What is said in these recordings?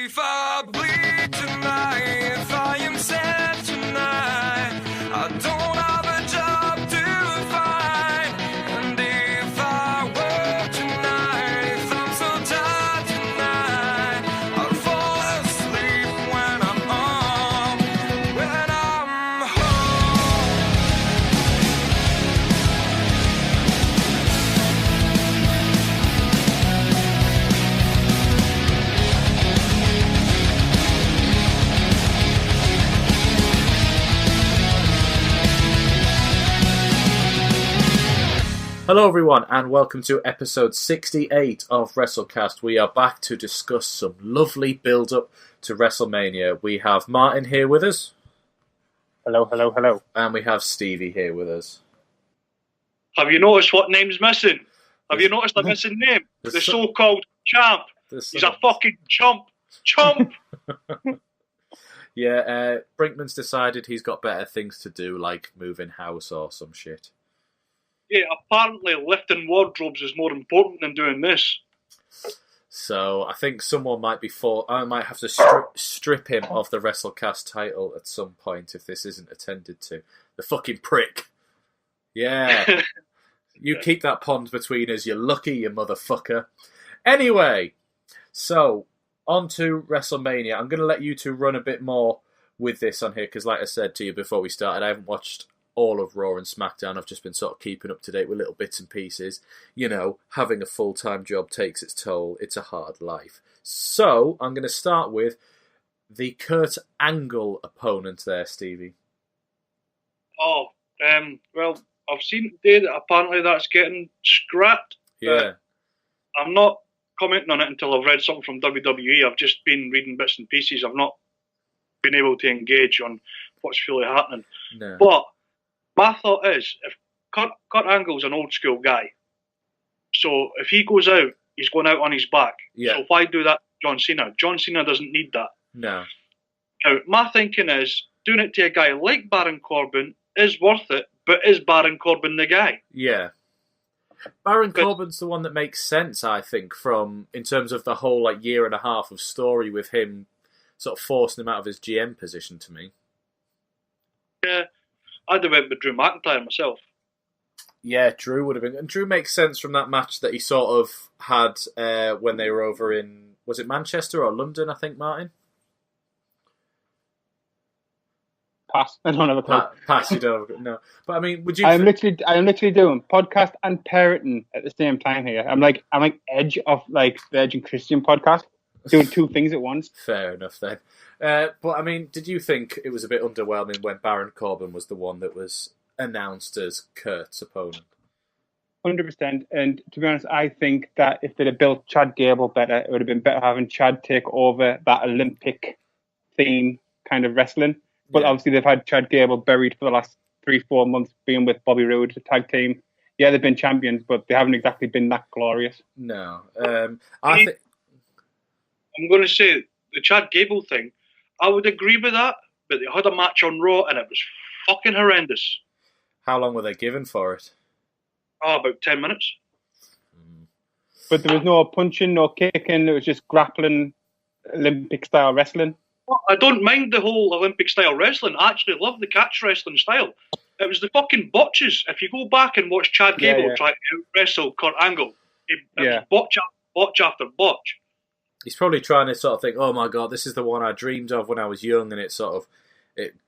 if I bleed tonight, if I am sad tonight, I don't have a job to find. And if I work tonight, if I'm so tired tonight, I'll fall asleep when I'm home. Hello everyone and welcome to episode 68 of Wrestlecast. We are back to discuss some lovely build-up to WrestleMania. We have Martin here with us. Hello, hello, hello. And we have Stevie here with us. Have you noticed what name's missing? Have you noticed the missing name? The so-called champ. He's a fucking chump. Chump! Yeah, Brinkman's decided he's got better things to do, like moving house or some shit. Yeah, apparently lifting wardrobes is more important than doing this. So I think someone might I might have to strip him of the Wrestlecast title at some point if this isn't attended to. The fucking prick. Yeah. You keep that pond between us, you're lucky, you motherfucker. Anyway, so on to WrestleMania. I'm going to let you two run a bit more with this on here because like I said to you before we started, I haven't watched all of Raw and SmackDown. I've just been sort of keeping up to date with little bits and pieces. You know, having a full-time job takes its toll. It's a hard life. So, I'm going to start with the Kurt Angle opponent there, Stevie. Oh, well, I've seen today that apparently that's getting scrapped. Yeah. I'm not commenting on it until I've read something from WWE. I've just been reading bits and pieces. I've not been able to engage on what's really happening. No. But my thought is, if Kurt Angle's an old school guy, so if he goes out, he's going out on his back. Yeah. So why do that to John Cena? John Cena doesn't need that. No. Now, my thinking is, doing it to a guy like Baron Corbin is worth it, but is Baron Corbin the guy? Yeah. Baron Corbin's the one that makes sense, I think, in terms of the whole year and a half of story with him sort of forcing him out of his GM position to me. Yeah. I'd have went with Drew McIntyre myself. Yeah, Drew would have been. And Drew makes sense from that match that he sort of had when they were over in, was it Manchester or London, I think, Martin? Pass. I don't have a clue. Pass, you don't have a clue. No. But I mean, would you... I'm literally doing podcast and parenting at the same time here. I'm like Edge of the Edge and Christian podcast, doing two things at once. Fair enough then. But I mean, did you think it was a bit underwhelming when Baron Corbin was the one that was announced as Kurt's opponent? 100%. And to be honest, I think that if they'd have built Chad Gable better, it would have been better having Chad take over that Olympic theme kind of wrestling. But obviously they've had Chad Gable buried for the last 3-4 months being with Bobby Roode, the tag team. Yeah, they've been champions, but they haven't exactly been that glorious. No. I'm going to say the Chad Gable thing, I would agree with that, but they had a match on Raw and it was fucking horrendous. How long were they given for it? Oh, about 10 minutes. But there was no punching, no kicking, it was just grappling, Olympic-style wrestling. Well, I don't mind the whole Olympic-style wrestling. I actually love the catch wrestling style. It was the fucking botches. If you go back and watch Chad Gable try to wrestle Kurt Angle, it was botch after botch. He's probably trying to sort of think, oh my god, this is the one I dreamed of when I was young, and it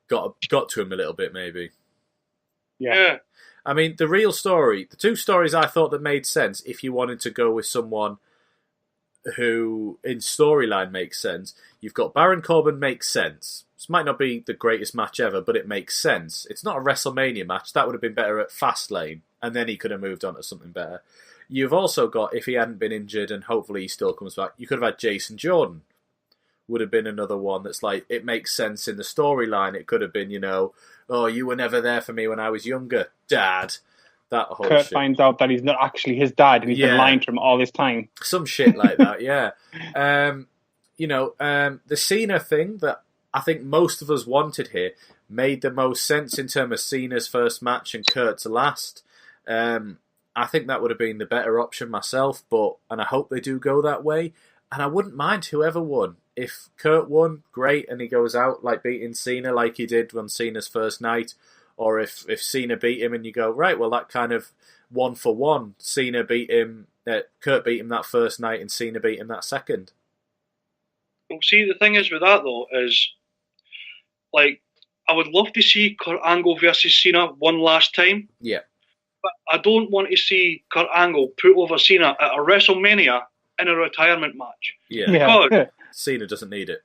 got to him a little bit, maybe. Yeah. I mean, the real story, the two stories I thought that made sense, if you wanted to go with someone who, in storyline, makes sense, you've got Baron Corbin makes sense. This might not be the greatest match ever, but it makes sense. It's not a WrestleMania match. That would have been better at Fastlane, and then he could have moved on to something better. You've also got, if he hadn't been injured and hopefully he still comes back, you could have had Jason Jordan. Would have been another one that's it makes sense in the storyline. It could have been, oh, you were never there for me when I was younger, Dad. That whole Kurt shit. Finds out that he's not actually his dad and he's been lying to him all this time. Some shit like that, yeah. The Cena thing that I think most of us wanted here made the most sense in terms of Cena's first match and Kurt's last. I think that would have been the better option myself, and I hope they do go that way. And I wouldn't mind whoever won. If Kurt won, great, and he goes out like beating Cena like he did on Cena's first night. Or if Cena beat him and you go, right, well, that kind of 1-for-1. Cena beat him, Kurt beat him that first night and Cena beat him that second. Well, see, the thing is with that, though, is, like, I would love to see Kurt Angle versus Cena one last time. Yeah. But I don't want to see Kurt Angle put over Cena at a WrestleMania in a retirement match. Yeah. Because Cena doesn't need it.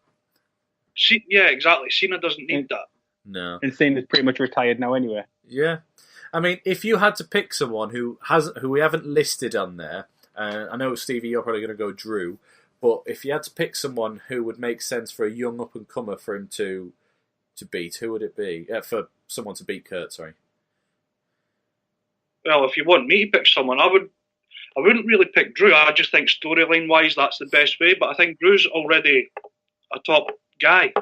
yeah, exactly. Cena doesn't need that. No. And Cena's pretty much retired now anyway. Yeah. I mean, if you had to pick someone who we haven't listed on there, I know, Stevie, you're probably going to go Drew, but if you had to pick someone who would make sense for a young up-and-comer for him to beat, who would it be? For someone to beat Kurt, sorry. Well, if you want me to pick someone, I wouldn't really pick Drew. I just think storyline-wise that's the best way, but I think Drew's already a top guy.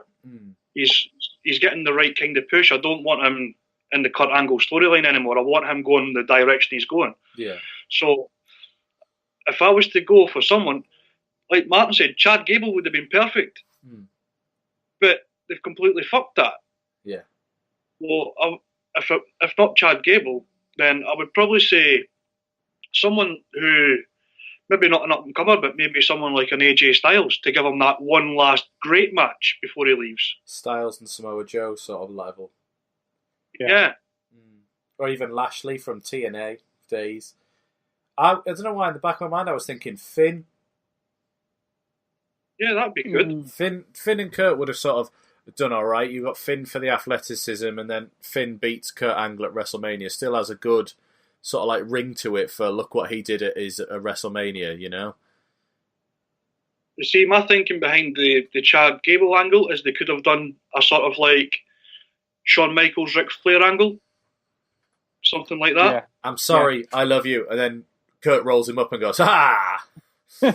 He's getting the right kind of push. I don't want him in the Kurt Angle storyline anymore. I want him going the direction he's going. Yeah. So if I was to go for someone, like Martin said, Chad Gable would have been perfect. But they've completely fucked that. Yeah. Well, if not Chad Gable, then I would probably say someone who, maybe not an up-and-comer, but maybe someone like an AJ Styles to give him that one last great match before he leaves. Styles and Samoa Joe sort of level. Yeah. Or even Lashley from TNA days. I don't know why, in the back of my mind I was thinking Finn. Yeah, that'd be good. Finn and Kurt would have sort of done all right. You got Finn for the athleticism, and then Finn beats Kurt Angle at WrestleMania. Still has a good sort of like ring to it for look what he did at his WrestleMania, you know? You see, my thinking behind the Chad Gable angle is they could have done a sort of like Shawn Michaels, Ric Flair angle. Something like that. Yeah. I'm sorry, I love you. And then Kurt rolls him up and goes, ah! That'd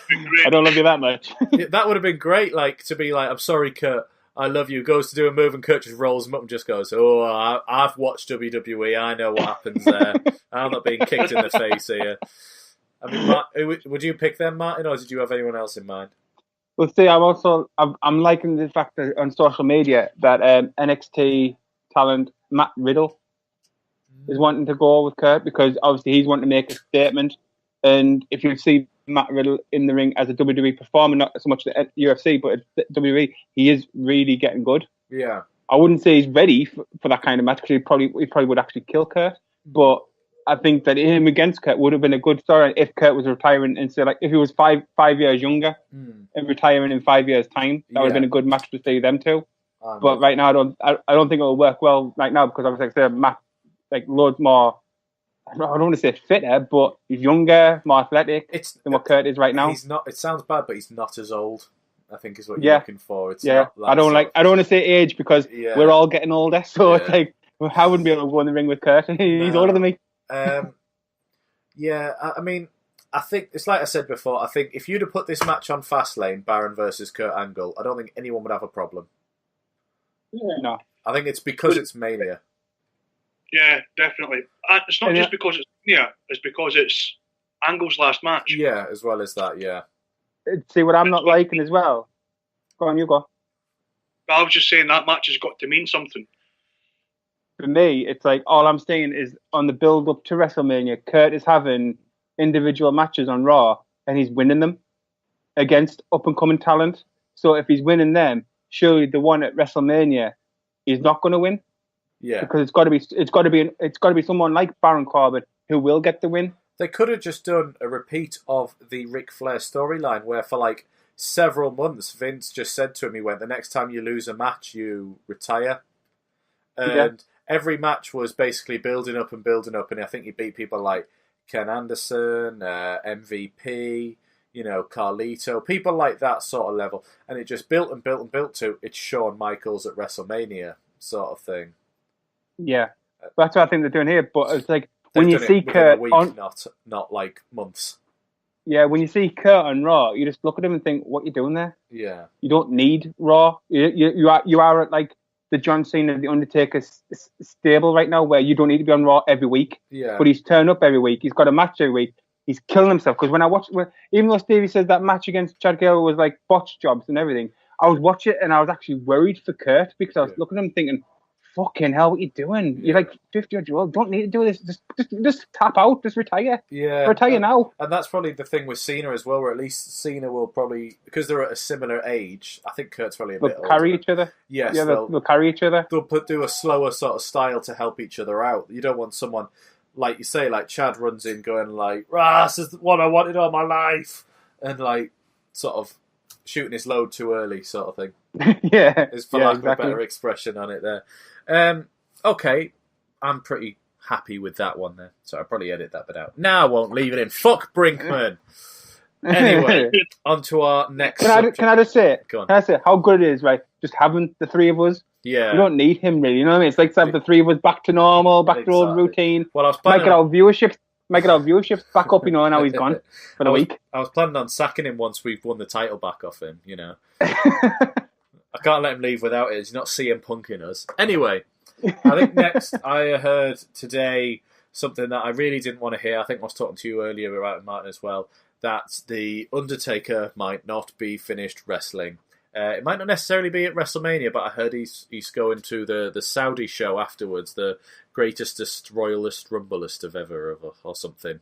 be great. I don't love you that much. That would have been great, like, to be like, I'm sorry, Kurt, I love you. Goes to do a move and Kurt just rolls him up and just goes, oh, I've watched WWE. I know what happens there. I'm not being kicked in the face here. I mean, would you pick them, Martin, or did you have anyone else in mind? Well, see, I'm liking the fact that on social media that NXT talent Matt Riddle is wanting to go with Kurt because obviously he's wanting to make a statement. And if you see Matt Riddle in the ring as a WWE performer, not so much at UFC, but at WWE, he is really getting good. Yeah. I wouldn't say he's ready for that kind of match because he probably would actually kill Kurt. But I think that him against Kurt would have been a good story if Kurt was retiring and say, like, if he was five years younger and retiring in 5 years' time, that would have been a good match to see them two. But right now, I don't think it will work well right now because obviously Matt, like, loads more. I don't want to say fitter, but he's younger, more athletic than what Kurt is right now. He's not. It sounds bad, but he's not as old, I think, is what you're looking for. It's I don't want to say age because we're all getting older. So it's like I wouldn't be able to go in the ring with Kurt. He's older than me. I mean, I think it's like I said before. I think if you'd have put this match on Fastlane, Baron versus Kurt Angle, I don't think anyone would have a problem. No, I think it's because it's Mania. Yeah, definitely. It's not just because it's Mania, it's because it's Angle's last match. Yeah, as well as that, yeah. See, what I'm not liking as well. Go on, you go. I was just saying that match has got to mean something. For me, it's like all I'm saying is on the build up to WrestleMania, Kurt is having individual matches on Raw and he's winning them against up and coming talent. So if he's winning them, surely the one at WrestleMania is not going to win. Yeah, because it's got to be someone like Baron Corbin who will get the win. They could have just done a repeat of the Ric Flair storyline where for like several months Vince just said to him, he went, the next time you lose a match, you retire. And every match was basically building up, and I think he beat people like Ken Anderson, MVP, Carlito, people like that sort of level. And it just built to it's Shawn Michaels at WrestleMania sort of thing. Yeah, that's what I think they're doing here. But it's like when you see Kurt on, not like months. Yeah, when you see Kurt on Raw, you just look at him and think, "What are you doing there?" Yeah, you don't need Raw. You are at like the John Cena, the Undertaker stable right now, where you don't need to be on Raw every week. Yeah, but he's turned up every week. He's got a match every week. he's killing himself. Because when I watched, even though Stevie says that match against Chad Gable was like botch jobs and everything, I was watching it and I was actually worried for Kurt because I was looking at him thinking, fucking hell, what are you doing? You're like 50-year-old. Don't need to do this. Just tap out. Just retire. Yeah. Retire now. And that's probably the thing with Cena as well, where at least Cena will probably, because they're at a similar age, I think Kurt's probably a bit older. They'll carry each other. Yes. Yeah, they'll carry each other. They'll do a slower sort of style to help each other out. You don't want someone, like you say, like Chad runs in going like, this is what I wanted all my life. And like, sort of shooting his load too early sort of thing. Yeah. Is for lack of a better expression on it there. Okay, I'm pretty happy with that one there. So I'll probably edit that bit out. Now I won't leave it in. Fuck Brinkman. Anyway, on to our next subject. Can I just say it? Go on. Can I say how good it is, right? Just having the three of us. Yeah. You don't need him, really. You know what I mean? It's like to have the three of us back to normal, back to old routine. Well, I was planning our viewerships back up, now he's gone for the week. I was planning on sacking him once we've won the title back off him, I can't let him leave without it. He's not CM Punking us. Anyway, I think next I heard today something that I really didn't want to hear. I think I was talking to you earlier about it, Martin, as well, that The Undertaker might not be finished wrestling. It might not necessarily be at WrestleMania, but I heard he's going to the Saudi show afterwards, the greatest, royalist, rumblest of ever, or something.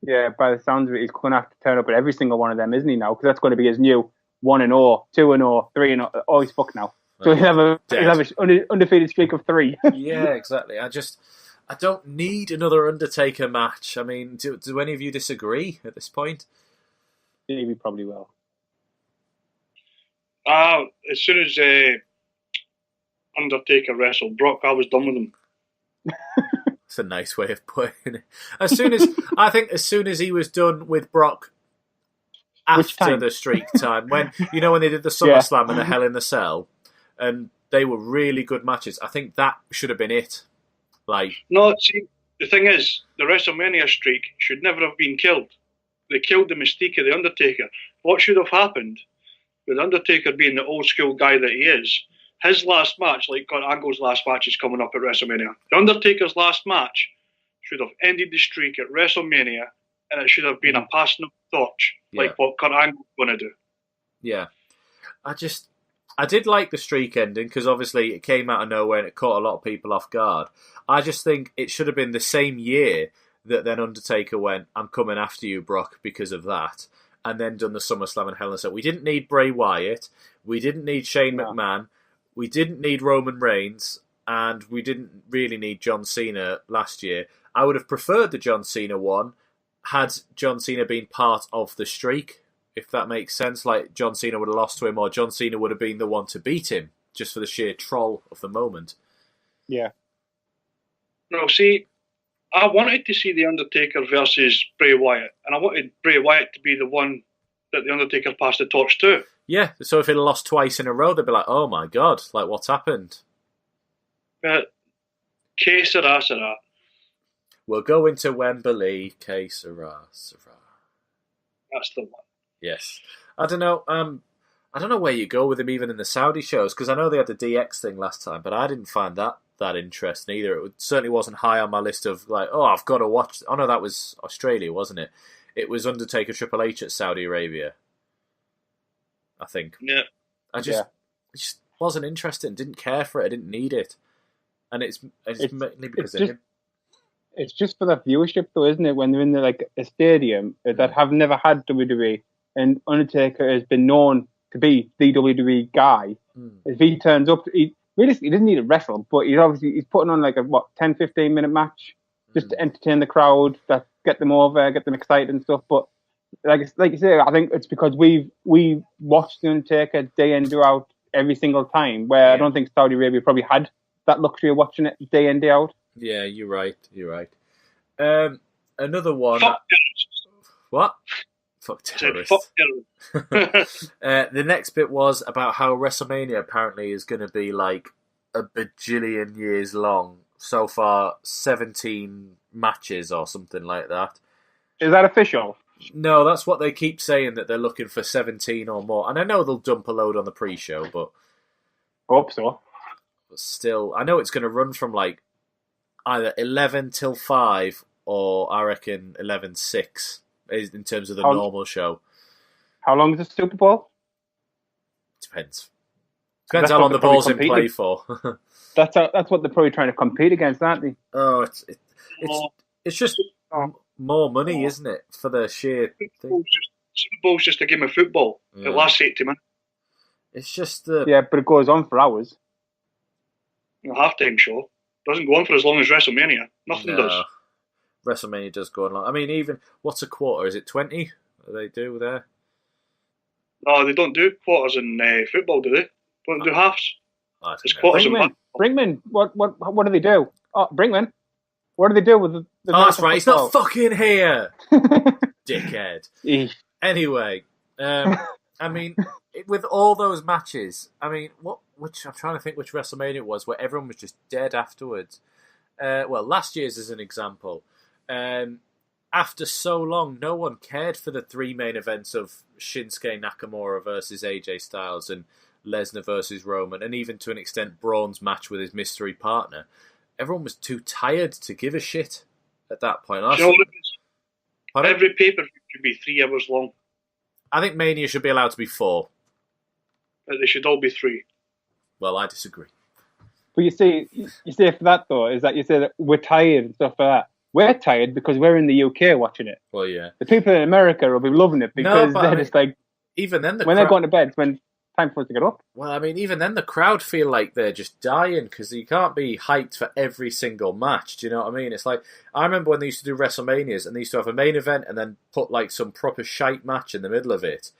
Yeah, by the sounds of it, he's going to have to turn up at every single one of them, isn't he, now? Because that's going to be his new 1-0, 2-0, 3-0. Oh, he's fucked now. So he'll have an undefeated streak of 3. Yeah, exactly. I don't need another Undertaker match. I mean, do any of you disagree at this point? Maybe probably will. As soon as Undertaker wrestled Brock, I was done with him. That's a nice way of putting it. As soon as he was done with Brock after the streak time, when they did the SummerSlam and the Hell in the Cell, and they were really good matches. I think that should have been it. No, see, the thing is, the WrestleMania streak should never have been killed. They killed the mystique of the Undertaker. What should have happened, with Undertaker being the old school guy that he is, his last match, like Kurt Angle's last match, is coming up at WrestleMania. The Undertaker's last match should have ended the streak at WrestleMania, and it should have been a passing of the torch, like what Kurt Angle's going to do. Yeah. I did like the streak ending because obviously it came out of nowhere and it caught a lot of people off guard. I just think it should have been the same year that then Undertaker went, I'm coming after you, Brock, because of that, and then done the SummerSlam and Hell in a Cell. We didn't need Bray Wyatt. We didn't need Shane McMahon. We didn't need Roman Reigns. And we didn't really need John Cena last year. I would have preferred the John Cena one had John Cena been part of the streak, if that makes sense. Like John Cena would have lost to him, or John Cena would have been the one to beat him, just for the sheer troll of the moment. Yeah. No, see, I wanted to see The Undertaker versus Bray Wyatt, and I wanted Bray Wyatt to be the one that The Undertaker passed the torch to. Yeah, so if he'd lost twice in a row, they'd be like, oh my God, like what's happened? But, que sera, sera. We'll go into Wembley, que sera, sera. That's the one. Yes. I don't know where you go with him even in the Saudi shows, because I know they had the DX thing last time, but I didn't find that interesting either. It certainly wasn't high on my list of like, oh, I've got to watch. Oh no, that was Australia, wasn't it? It was Undertaker Triple H at Saudi Arabia, I think. Yeah. It just wasn't interesting. Didn't care for it. I didn't need it. And it's mainly because of him. It's just for the viewership, though, isn't it? When they're in a stadium that have never had WWE, and Undertaker has been known to be the WWE guy. If he turns up, he doesn't need to wrestle, but he's putting on like a 10-15 minute match just to entertain the crowd, that get them over, get them excited and stuff. But like you say, I think it's because we watched the Undertaker day in, day out every single time. Where I don't think Saudi Arabia probably had that luxury of watching it day in, day out. Yeah, you're right. Another one. Fuck terrorists. What? Fuck terrorists. Fuck terrorists. The next bit was about how WrestleMania apparently is going to be like a bajillion years long. So far, 17 matches or something like that. Is that official? No, that's what they keep saying, that they're looking for 17 or more. And I know they'll dump a load on the pre-show, but... Hope so. But still, I know it's going to run from like either 11 till 5 or I reckon 11-6 in terms of the How- normal show. How long is the Super Bowl? Depends. That's Depends how what long the they're probably ball's in play competing. for. That's what they're probably trying to compete against, aren't they? Oh, Oh, it's just more money, isn't it, for the sheer thing? Super Bowl's just a game of football. Yeah. It lasts 80 minutes. It's just the Yeah, but it goes on for hours. A halftime show doesn't go on for as long as WrestleMania. Nothing does. WrestleMania does go on long. I mean, even what's a quarter? Is it 20? They do there? No, they don't do quarters in football, do they? Don't do halves. I It's don't know. quarters in Brinkman, what do they do? Oh, Brinkman, what do they do with the Oh, that's right. He's not fucking here, dickhead. Eesh. Anyway, I mean, with all those matches, I mean, which I'm trying to think which WrestleMania it was where everyone was just dead afterwards. Well, last year's as an example. After so long, no one cared for the three main events of Shinsuke Nakamura versus AJ Styles and Lesnar versus Roman, and even to an extent Braun's match with his mystery partner. Everyone was too tired to give a shit at that point. Do you know what it is? Pardon? Every pay-per-view should be 3 hours long. I think Mania should be allowed to be 4. But they should all be 3. Well, I disagree. But you say for that though, is that you say that we're tired and stuff like that. We're tired because we're in the UK watching it. Well, yeah. The people in America will be loving it because but they're I mean, just like even then when they're going to bed, it's when time for us to get up. Well, I mean, even then the crowd feel like they're just dying because you can't be hyped for every single match. Do you know what I mean? It's like, I remember when they used to do WrestleManias and they used to have a main event and then put like some proper shite match in the middle of it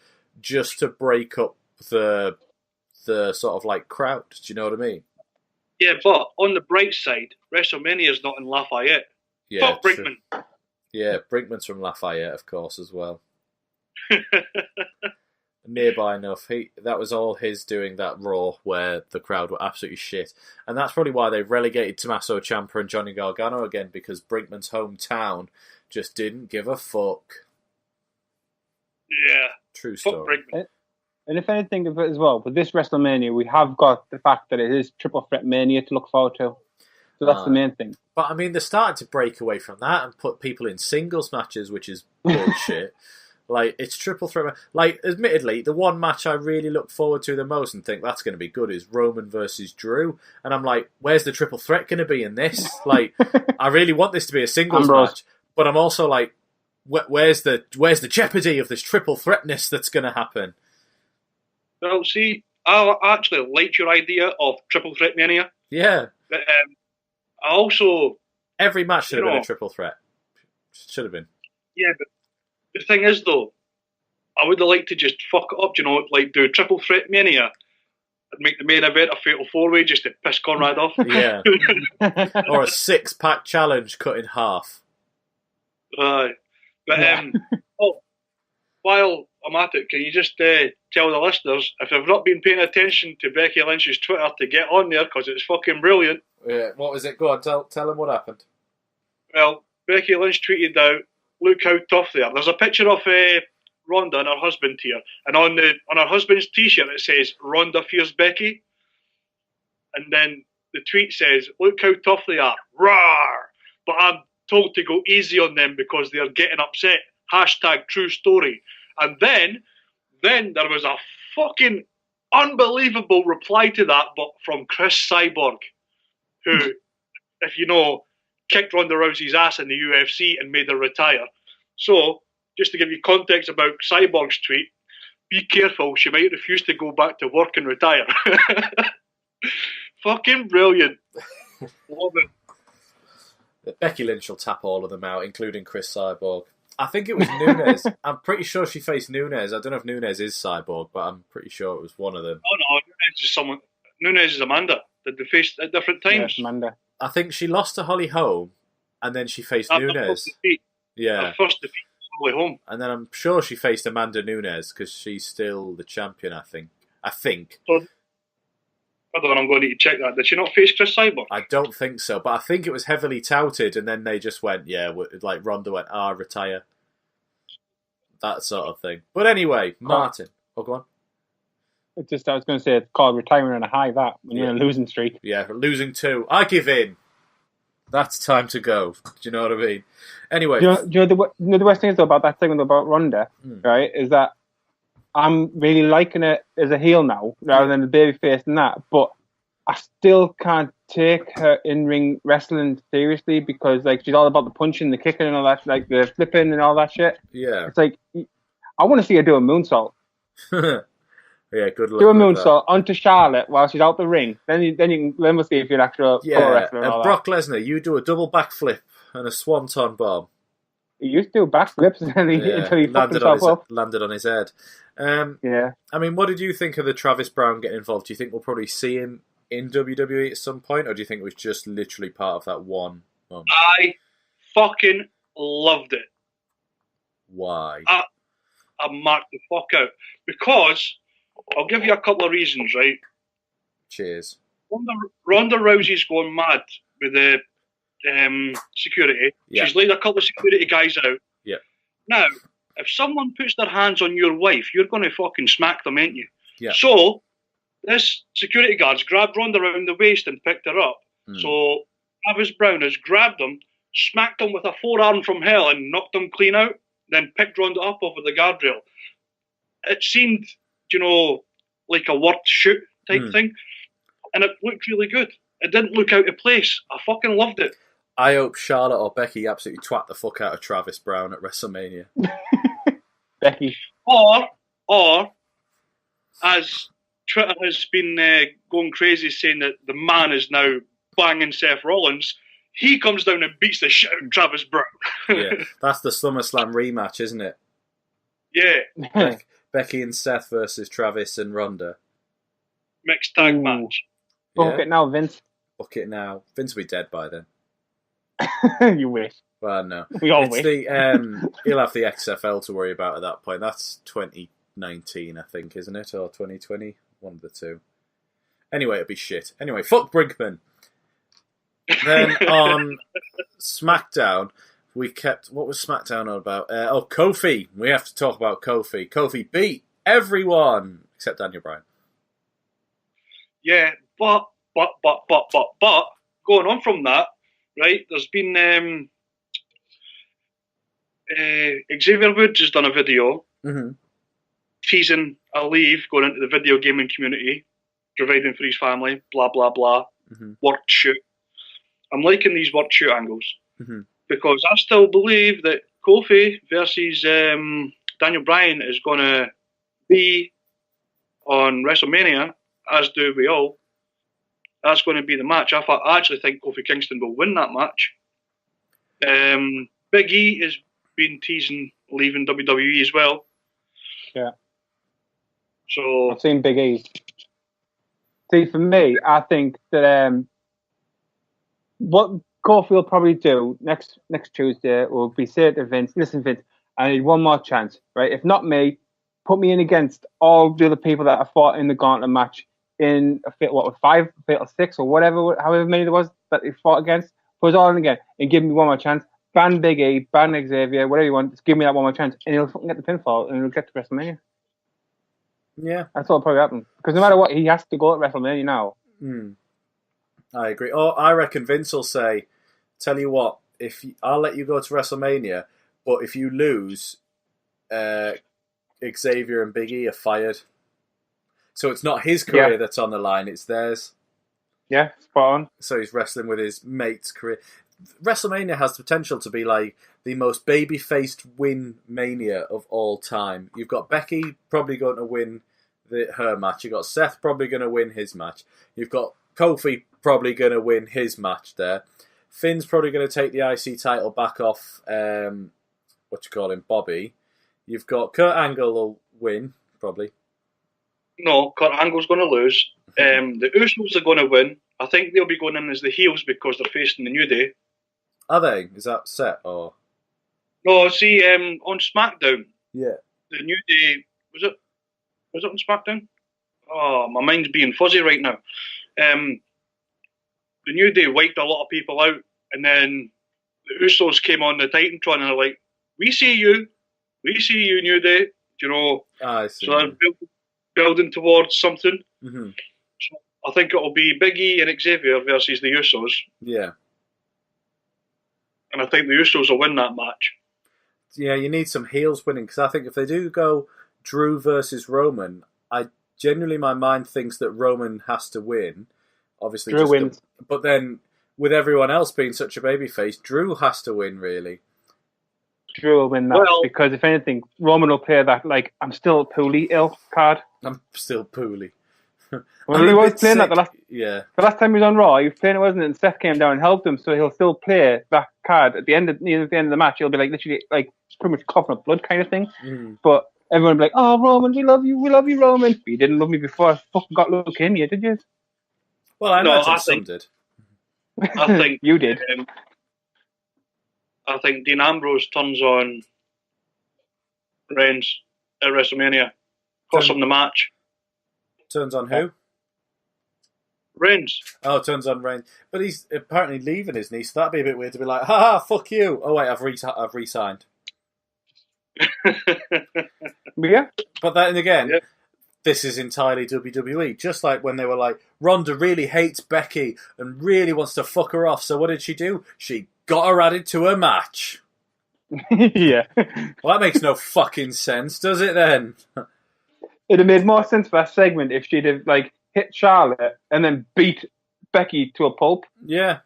just to break up the sort of like crowd. Do you know what I mean? Yeah, but on the bright side, WrestleMania is not in Lafayette. Yeah, Fuck Brinkman. true. Yeah, Brinkman's from Lafayette, of course, as well. Nearby enough. That was all his doing that Raw where the crowd were absolutely shit. And that's probably why they relegated Tommaso Ciampa and Johnny Gargano again, because Brinkman's hometown just didn't give a fuck. Yeah. True Fuck story. Brinkman. And if anything of it as well, with this WrestleMania, we have got the fact that it is Triple Threat Mania to look forward to. So that's the main thing. But I mean, they're starting to break away from that and put people in singles matches, which is bullshit. Like, it's Triple Threat. Like, admittedly, the one match I really look forward to the most and think that's going to be good is Roman versus Drew. And I'm like, where's the Triple Threat going to be in this? Like, I really want this to be a singles match, but I'm also like, where's the jeopardy of this Triple Threatness that's going to happen? Well, see, I actually liked your idea of Triple Threat Mania. Yeah. But I also... Every match should have been a Triple Threat. Should have been. Yeah, but the thing is, though, I would have liked to just fuck it up, like do Triple Threat Mania and make the main event a fatal 4-way just to piss Conrad off. Yeah. Or a 6-pack challenge cut in half. But, while I'm at it, can you just tell the listeners, if they've not been paying attention to Becky Lynch's Twitter, to get on there, because it's fucking brilliant. Yeah, what was it? Go on, tell them what happened. Well, Becky Lynch tweeted out, "Look how tough they are." There's a picture of Ronda and her husband here, and on her husband's t-shirt it says "Ronda fears Becky," and then the tweet says, "Look how tough they are, roar!" But I'm told to go easy on them because they're getting upset. Hashtag true story. And then there was a fucking unbelievable reply to that, but from Chris Cyborg, who, if you know, kicked Ronda Rousey's ass in the UFC and made her retire. So, just to give you context about Cyborg's tweet, be careful, she might refuse to go back to work and retire. Fucking brilliant. Love it. Becky Lynch will tap all of them out, including Chris Cyborg. I think it was Nunes. I'm pretty sure she faced Nunes. I don't know if Nunes is Cyborg, but I'm pretty sure it was one of them. Oh no, Nunes is someone. Nunes is Amanda. Did they face at different times? Yes, Amanda. I think she lost to Holly Holm, and then she faced Nunes. Yeah. Her first defeat was Holly Holm. And then I'm sure she faced Amanda Nunes because she's still the champion, I think. So, I don't know, I'm going to need to check that. Did she not face Chris Cyborg? I don't think so, but I think it was heavily touted, and then they just went, like Ronda went, retire. That sort of thing. But anyway, Martin. Oh, go on. I was going to say it's called retiring on a high, that, when you're in a losing streak. Yeah, losing 2. I give in. That's time to go. Do you know what I mean? Anyway. Do you know the worst thing is though about that segment about Ronda, right, is that I'm really liking it as a heel now, rather than the babyface and that, but I still can't take her in-ring wrestling seriously because, like, she's all about the punching, the kicking and all that, like, the flipping and all that shit. Yeah. It's like, I want to see her do a moonsault. Yeah, good luck. Do a moonsault onto Charlotte while she's out the ring. Then we'll see if you're an actual pro wrestler and all Brock Lesnar, you do a double backflip and a swanton bomb. He used to do backflips until he fucked himself up. Landed on his head. Yeah. I mean, what did you think of the Travis Brown getting involved? Do you think we'll probably see him in WWE at some point, or do you think it was just literally part of that one moment? I fucking loved it. Why? I marked the fuck out. Because, I'll give you a couple of reasons, right? Cheers. Ronda Rousey's going mad with the security. Yeah. She's laid a couple of security guys out. Yeah. Now, if someone puts their hands on your wife, you're going to fucking smack them, ain't you? Yeah. So, this security guard's grabbed Ronda around the waist and picked her up. So, Travis Brown has grabbed him, smacked him with a forearm from hell and knocked him clean out, then picked Ronda up over the guardrail. It seemed, like a word shoot type thing. And it looked really good. It didn't look out of place. I fucking loved it. I hope Charlotte or Becky absolutely twat the fuck out of Travis Brown at WrestleMania. Becky. Or, as Twitter has been going crazy saying that the man is now banging Seth Rollins, he comes down and beats the shit out of Travis Brown. Yeah, that's the SummerSlam rematch, isn't it? Yeah. Becky and Seth versus Travis and Ronda. Mixed tag match. Book it now, Vince. Book it now. Vince will be dead by then. You wish. Well, no. We all wish. He'll have the XFL to worry about at that point. That's 2019, I think, isn't it? Or 2020? One of the two. Anyway, it'll be shit. Anyway, fuck Brinkman. Then on SmackDown, we kept... What was SmackDown all about? Kofi. We have to talk about Kofi. Kofi beat everyone except Daniel Bryan. Yeah, but going on from that, right? There's been Xavier Woods has done a video teasing a leave going into the video gaming community, providing for his family, blah blah blah. Work shoot. I'm liking these work shoot angles because I still believe that Kofi versus Daniel Bryan is going to be on WrestleMania, as do we all. That's going to be the match. I actually think Kofi Kingston will win that match. Big E has been teasing leaving WWE as well. Yeah. So I've seen Big E. See, for me, I think that what Kofi will probably do next Tuesday will be say to Vince, listen, Vince, I need one more chance, right? If not me, put me in against all the other people that I fought in the gauntlet match in five, fatal 6 or whatever, however many there was that he fought against. Put it all in again and give me one more chance. Ban Big E, ban Xavier, whatever you want. Just give me that one more chance, and he'll fucking get the pinfall, and he'll get to WrestleMania. Yeah, that's what will probably happen. Because no matter what, he has to go at WrestleMania now. I agree. Oh, I reckon Vince will say, "Tell you what, I'll let you go to WrestleMania, but if you lose, Xavier and Big E are fired." So it's not his career that's on the line, it's theirs. Yeah, spot on. So he's wrestling with his mate's career. WrestleMania has the potential to be like the most baby-faced win mania of all time. You've got Becky probably going to win her match. You've got Seth probably going to win his match. You've got Kofi probably going to win his match there. Finn's probably going to take the IC title back off, Bobby. You've got Kurt Angle will win, probably. No, Kurt Angle's going to lose. The Usos are going to win. I think they'll be going in as the heels because they're facing the New Day. Are they? Is that set or? No, see, on SmackDown. Yeah. The New Day was it on SmackDown? Oh, my mind's being fuzzy right now. The New Day wiped a lot of people out, and then the Usos came on the Titantron and they're like, "We see you, New Day." I see. So they're building towards something. Mm-hmm. So I think it'll be Big E and Xavier versus the Usos. Yeah. And I think the Usos will win that match. Yeah, you need some heels winning, because I think if they do go Drew versus Roman, genuinely my mind thinks that Roman has to win. Obviously, Drew wins. But then, with everyone else being such a babyface, Drew has to win, really. Drew will win that, because if anything, Roman will play that, like, I'm still poorly ill card. I'm still poorly. Well, he was playing that the last time he was on Raw. He was playing it, wasn't it? And Seth came down and helped him, so he'll still play that card at the end of the match. He'll be like literally like pretty much coughing up blood kind of thing. But everyone will be like, "Oh, Roman, we love you, Roman." But you didn't love me before I fucking got leukemia, did you? Well, I imagine some did. I think you did. I think Dean Ambrose turns on Reigns at WrestleMania. Costs him the match. Turns on who? Reigns. Oh, turns on Reigns. But he's apparently leaving his knee, so that'd be a bit weird to be like, haha, fuck you. Oh, wait, I've re-signed. Yeah. But then again, this is entirely WWE. Just like when they were like, Ronda really hates Becky and really wants to fuck her off, so what did she do? She got her added to her match. Yeah. Well, that makes no fucking sense, does it then? It'd have made more sense for that segment if she'd have like hit Charlotte and then beat Becky to a pulp. Yeah.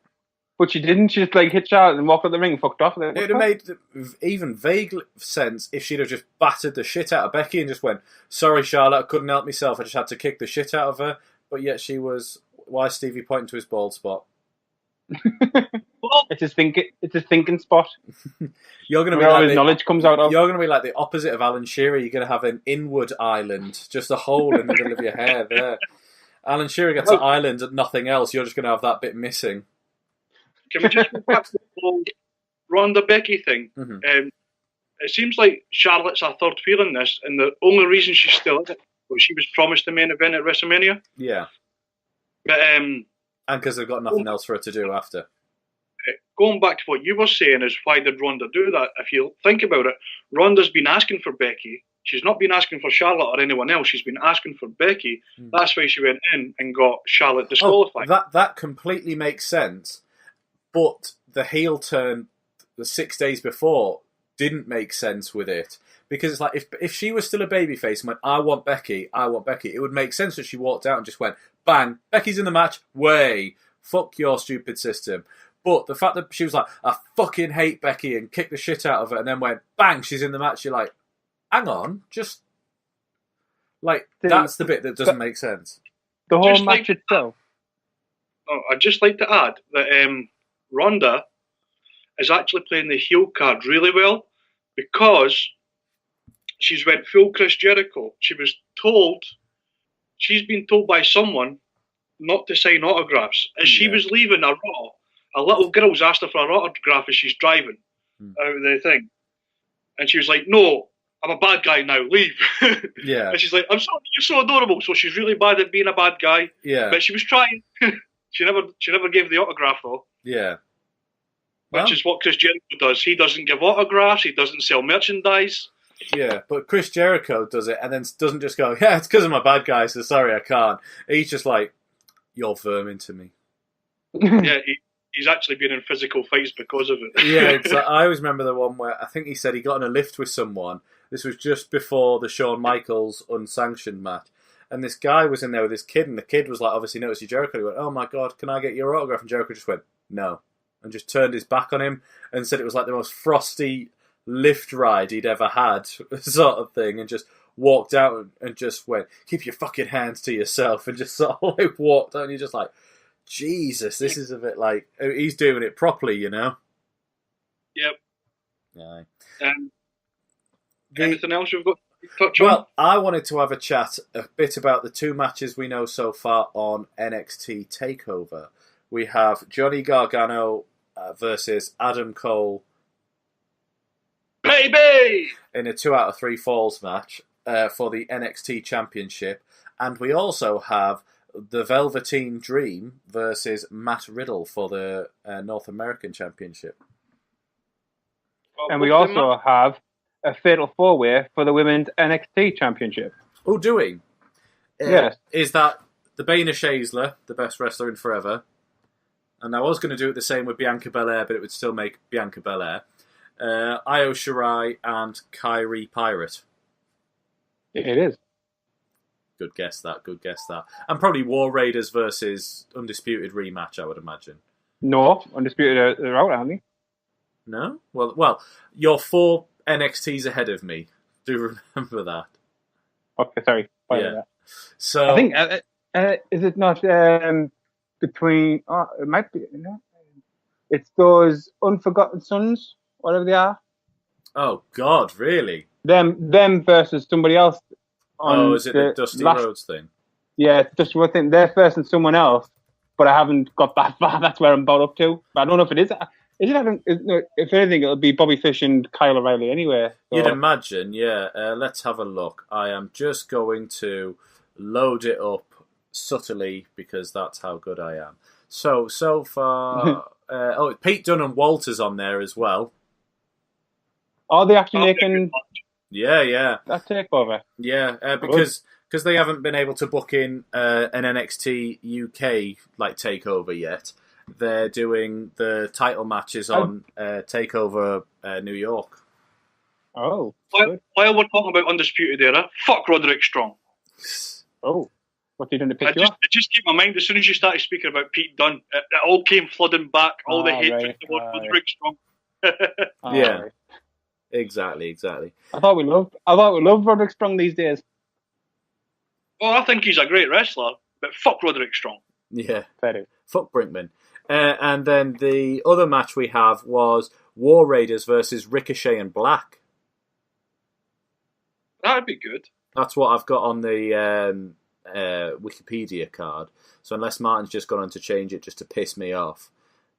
But she didn't. She just like hit Charlotte and walked out the ring and fucked off. It would have made even vague sense if she'd have just battered the shit out of Becky and just went, sorry Charlotte, I couldn't help myself, I just had to kick the shit out of her. But yet she was, why is Stevie pointing to his bald spot? It's his thinking spot. You're going to be where like his knowledge comes out of. You're going to be like the opposite of Alan Shearer. You're going to have an inward island, just a hole in the middle of your hair there. Alan Shearer gets an island and nothing else. You're just going to have that bit missing. Can we just go back to the whole Ronda Becky thing? It seems like Charlotte's our third wheel in this, and the only reason she's still in it was she was promised the main event at WrestleMania. Yeah. But and because they've got nothing else for her to do after. Going back to what you were saying is, why did Ronda do that? If you think about it, Ronda's been asking for Becky. She's not been asking for Charlotte or anyone else. She's been asking for Becky. That's why she went in and got Charlotte disqualified. That completely makes sense. But the heel turn the 6 days before didn't make sense with it. Because it's like, if she was still a babyface and went, I want Becky, it would make sense that she walked out and just went, bang, Becky's in the match, way, fuck your stupid system. But the fact that she was like, I fucking hate Becky, and kicked the shit out of her, and then went, bang, she's in the match, you're like, hang on, just, like, that's the bit that doesn't make sense. The whole match itself. I'd just like to add that Ronda is actually playing the heel card really well, because she's went full Chris Jericho. She's been told by someone not to sign autographs. As she was leaving a Raw, a little girl's asked her for an autograph as she's driving out of the thing. And she was like, no, I'm a bad guy now, leave. Yeah. And she's like, I'm sorry, you're so adorable. So she's really bad at being a bad guy. Yeah. But she was trying. She never gave the autograph though. Yeah. Which is what Chris Jericho does. He doesn't give autographs, he doesn't sell merchandise. Yeah, but Chris Jericho does it and then doesn't just go, yeah, it's because I'm a bad guy, so sorry, I can't. He's just like, you're vermin to me. Yeah, he's actually been in physical fights because of it. Yeah, I always remember the one where I think he said he got in a lift with someone. This was just before the Shawn Michaels unsanctioned match. And this guy was in there with his kid, and the kid was like, obviously noticed Jericho. He went, oh my God, can I get your autograph? And Jericho just went, no. And just turned his back on him and said it was like the most frosty lift ride he'd ever had, sort of thing, and just walked out and just went, keep your fucking hands to yourself, and just sort of like walked out, and you're just like, Jesus, this is a bit like, he's doing it properly, you know? Yep. Yeah. Anything else you've got to touch on? Well, I wanted to have a chat a bit about the two matches we know so far on NXT TakeOver. We have Johnny Gargano versus Adam Cole, baby, in a 2 out of 3 falls match for the NXT Championship. And we also have the Velveteen Dream versus Matt Riddle for the North American Championship. And we also have a Fatal 4-Way for the Women's NXT Championship. Oh, do we? Yes. Is that the Baina Shazler, the best wrestler in forever, And I was going to do it the same with Bianca Belair, but it would still make Bianca Belair. Io Shirai and Kairi Pirate. It is. Good guess that. And probably War Raiders versus Undisputed rematch, I would imagine. No, Undisputed are out, aren't they? No? Well, you're 4 NXTs ahead of me. Do remember that. Okay, sorry. Yeah. So I think, is it not between... Oh, it might be... No, it's those Unforgotten Sons, whatever they are. Oh, God, really? Them versus somebody else. Is it the Dusty Rhodes thing? Yeah, it's Dusty Rhodes thing. They're versus someone else, but I haven't got that far. That's where I'm about up to. But I don't know if it is. If anything, it'll be Bobby Fish and Kyle O'Reilly anyway. So. You'd imagine, yeah. Let's have a look. I am just going to load it up subtly because that's how good I am. So far... Pete Dunne and Walter's on there as well. Are they actually making... Yeah. That takeover? Yeah, because they haven't been able to book in an NXT UK takeover yet. They're doing the title matches on Takeover New York. Oh. While we're talking about Undisputed Era, fuck Roderick Strong. Oh. What did you do to pick you up? It just came to my mind as soon as you started speaking about Pete Dunne. It all came flooding back, all the hatred towards Roderick Strong. Yeah. Right. Exactly. I thought we loved Roderick Strong these days. Well, I think he's a great wrestler, but fuck Roderick Strong. Yeah. Fair. Fuck Brinkman. And then the other match we have was War Raiders versus Ricochet and Black. That'd be good. That's what I've got on the Wikipedia card. So unless Martin's just gone on to change it just to piss me off.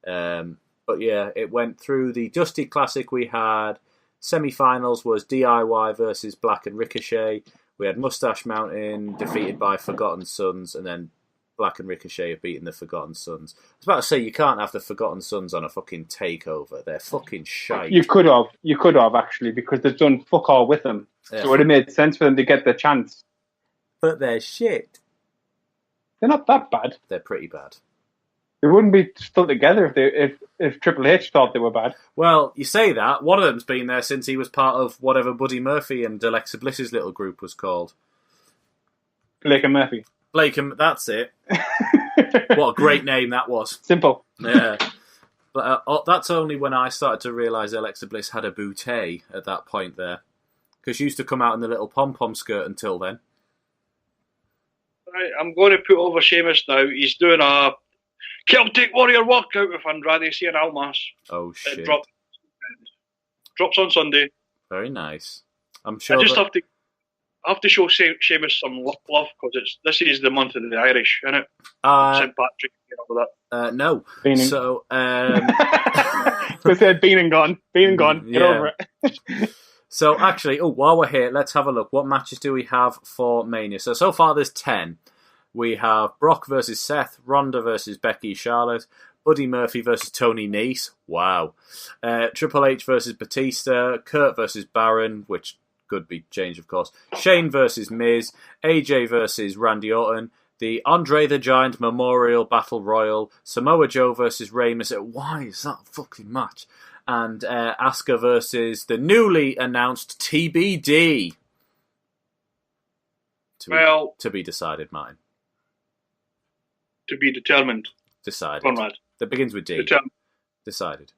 But yeah, it went through the Dusty Classic. We had semi-finals was DIY versus Black and Ricochet. We had Mustache Mountain defeated by Forgotten Sons, and then Black and Ricochet have beaten the Forgotten Sons. I was about to say, you can't have the Forgotten Sons on a fucking takeover. They're fucking shite. You could have actually, because they've done fuck all with them. Yeah. So it would have made sense for them to get the chance. But they're shit. They're not that bad. They're pretty bad. They wouldn't be still together if Triple H thought they were bad. Well, you say that. One of them's been there since he was part of whatever Buddy Murphy and Alexa Bliss's little group was called. Blake and Murphy. That's it. What a great name that was. Simple. Yeah. But that's only when I started to realise Alexa Bliss had a bootay at that point there. Because she used to come out in the little pom-pom skirt until then. Right, I'm going to put over Sheamus now. He's doing a Celtic Warrior workout with Andrade Cien Almas. Oh, shit. It drops on Sunday. Very nice. I'm sure. I just have to show Sheamus some love because this is the month of the Irish, isn't it? St. Patrick, all that. No. Beaning. So, they said been and gone. Get over it. So, actually, while we're here, let's have a look. What matches do we have for Mania? So far there's 10. We have Brock versus Seth, Ronda versus Becky Charlotte, Buddy Murphy versus Tony Nese. Wow. Triple H versus Batista, Kurt versus Baron, which could be changed, of course. Shane versus Miz, AJ versus Randy Orton, the Andre the Giant Memorial Battle Royal, Samoa Joe versus Rey Mysterio. Why is that a fucking match? And Asuka versus the newly announced TBD. To be decided, Martin. To be determined. Decided. Conrad. That begins with D. Decided.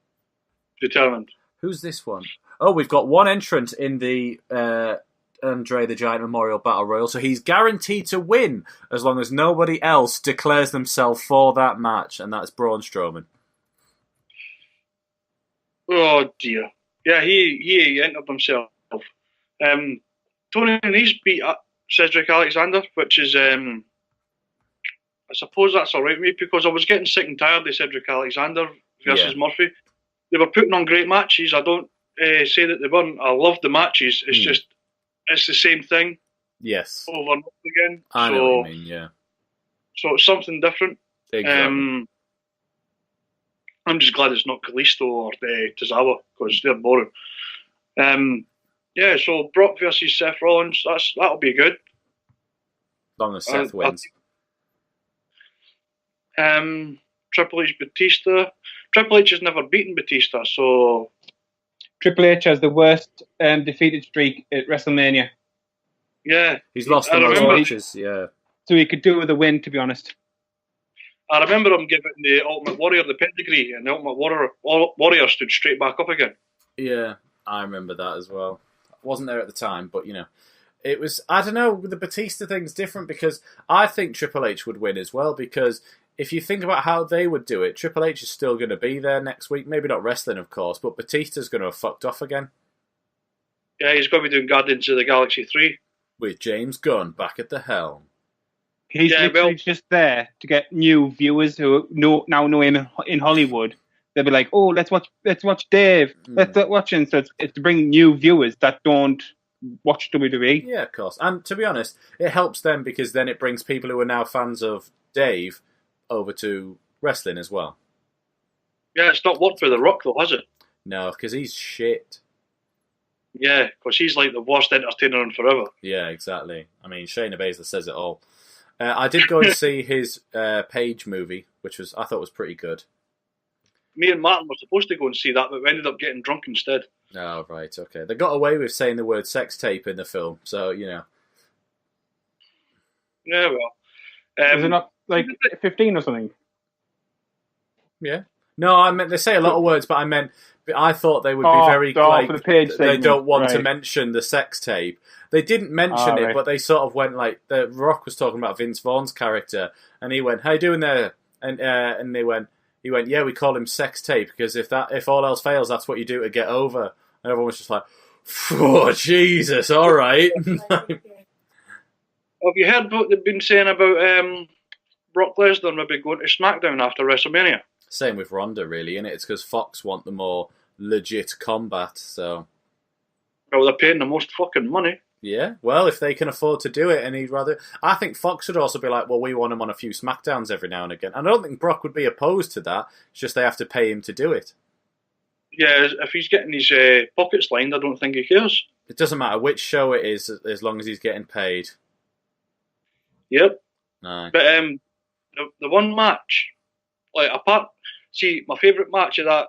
Determined. Who's this one? Oh, we've got one entrant in the Andre the Giant Memorial Battle Royal, so he's guaranteed to win as long as nobody else declares themselves for that match, and that's Braun Strowman. Oh dear. Yeah, he entered himself. Tony Nese beat Cedric Alexander, which is I suppose that's all right with me because I was getting sick and tired of Cedric Alexander versus Murphy. They were putting on great matches. I don't say that they weren't. I love the matches. It's just it's the same thing. Yes. Over and over again. I know what you mean. Yeah. So it's something different. Exactly. I'm just glad it's not Kalisto or Tozawa because they're boring. Yeah, so Brock versus Seth Rollins, that'll be good. As long as Seth wins. Triple H Batista. Triple H has never beaten Batista, so Triple H has the worst defeated streak at WrestleMania. Yeah. He's lost the most matches, yeah. So he could do it with a win, to be honest. I remember him giving the Ultimate Warrior the pedigree, and the Ultimate Warrior stood straight back up again. Yeah, I remember that as well. I wasn't there at the time, but, you know. It was, I don't know, the Batista thing's different because I think Triple H would win as well, because if you think about how they would do it, Triple H is still going to be there next week. Maybe not wrestling, of course, but Batista's going to have fucked off again. Yeah, he's going to be doing Guardians of the Galaxy 3. With James Gunn back at the helm. He's literally just there to get new viewers who now know him in Hollywood. They'll be like, "Oh, let's watch Dave. Let's watch him." So it's to bring new viewers that don't watch WWE. Yeah, of course. And to be honest, it helps them because then it brings people who are now fans of Dave over to wrestling as well. Yeah, it's not worked for The Rock though, has it? No, because he's shit. Yeah, because he's like the worst entertainer in forever. Yeah, exactly. I mean, Shayna Baszler says it all. I did go and see his Page movie, which I thought was pretty good. Me and Martin were supposed to go and see that, but we ended up getting drunk instead. Oh, right, okay. They got away with saying the word sex tape in the film, so, you know. Yeah, well. Was it not like 15 or something? Yeah. No, I meant they say a lot of words, but I thought they would be very like for the Page they segment. don't want to Right. mention the sex tape. They didn't mention it, right. but they sort of went like the Rock was talking about Vince Vaughn's character, and he went, "How you doing there?" And he went, "Yeah, we call him sex tape because if all else fails, that's what you do to get over." And everyone was just like, "Oh Jesus, all right." Have you heard what they've been saying about Brock Lesnar maybe going to SmackDown after WrestleMania? Same with Ronda, really, innit? It's because Fox want the more legit combat, so... Well, they're paying the most fucking money. Yeah, well, if they can afford to do it, and he'd rather... I think Fox would also be like, well, we want him on a few SmackDowns every now and again. And I don't think Brock would be opposed to that, it's just they have to pay him to do it. Yeah, if he's getting his pockets lined, I don't think he cares. It doesn't matter which show it is, as long as he's getting paid. Yep. No. But the one match, like my favourite match of that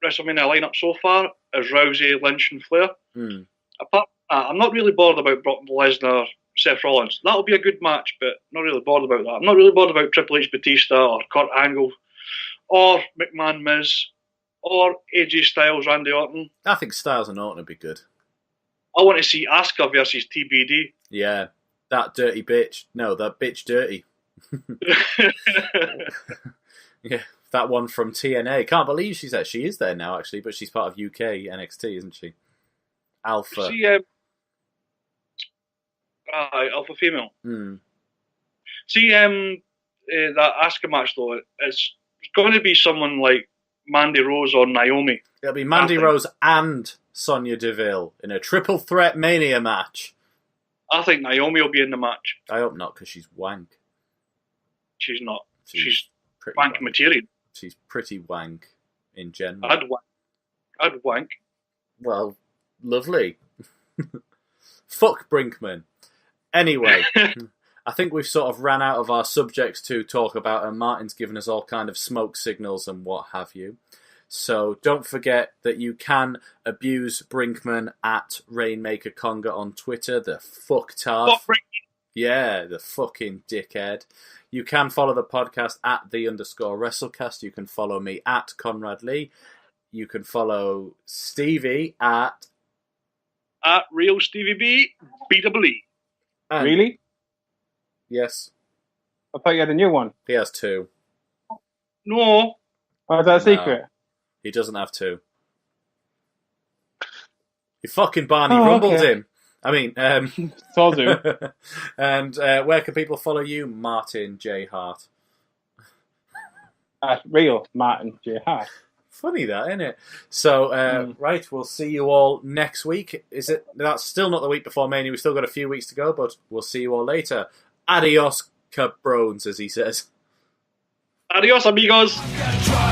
WrestleMania lineup so far is Rousey, Lynch, and Flair. Mm. Apart, I'm not really bothered about Brock Lesnar, Seth Rollins. That'll be a good match, but not really bothered about that. I'm not really bothered about Triple H, Batista, or Kurt Angle, or McMahon, Miz, or AJ Styles, Randy Orton. I think Styles and Orton would be good. I want to see Asuka versus TBD. Yeah, that dirty bitch. No, that bitch dirty. Yeah, that one from TNA. Can't believe she is there now, actually, but she's part of UK NXT, isn't she? Alpha. See, Alpha female. Mm. See, that Asuka match though, it's going to be someone like Mandy Rose or Naomi. It'll be Mandy Rose and Sonya Deville in a triple threat mania match. I think Naomi will be in the match. I hope not, because she's wank. She's not. She's She's wank material. She's pretty wank in general. I'd wank. Well, lovely. Fuck Brinkman. Anyway, I think we've sort of ran out of our subjects to talk about, and Martin's given us all kind of smoke signals and what have you. So don't forget that you can abuse Brinkman at Rainmaker Conga on Twitter, the fucktard. Fuck Brinkman. Yeah, the fucking dickhead. You can follow the podcast at @the_Wrestlecast. You can follow me at Conrad Lee. You can follow Stevie at Real Stevie B, BWE. Really? Yes, I thought you had a new one. he has 2. No. Oh, is that a secret? He doesn't have 2. You fucking Barney rumbled okay. him. I mean, Sozu. and where can people follow you, Martin J. Hart? Real Martin J. Hart. Funny that, isn't it? So, right, we'll see you all next week. That's still not the week before Mania. We've still got a few weeks to go, but we'll see you all later. Adios, cabrones, as he says. Adios, amigos. Gotta try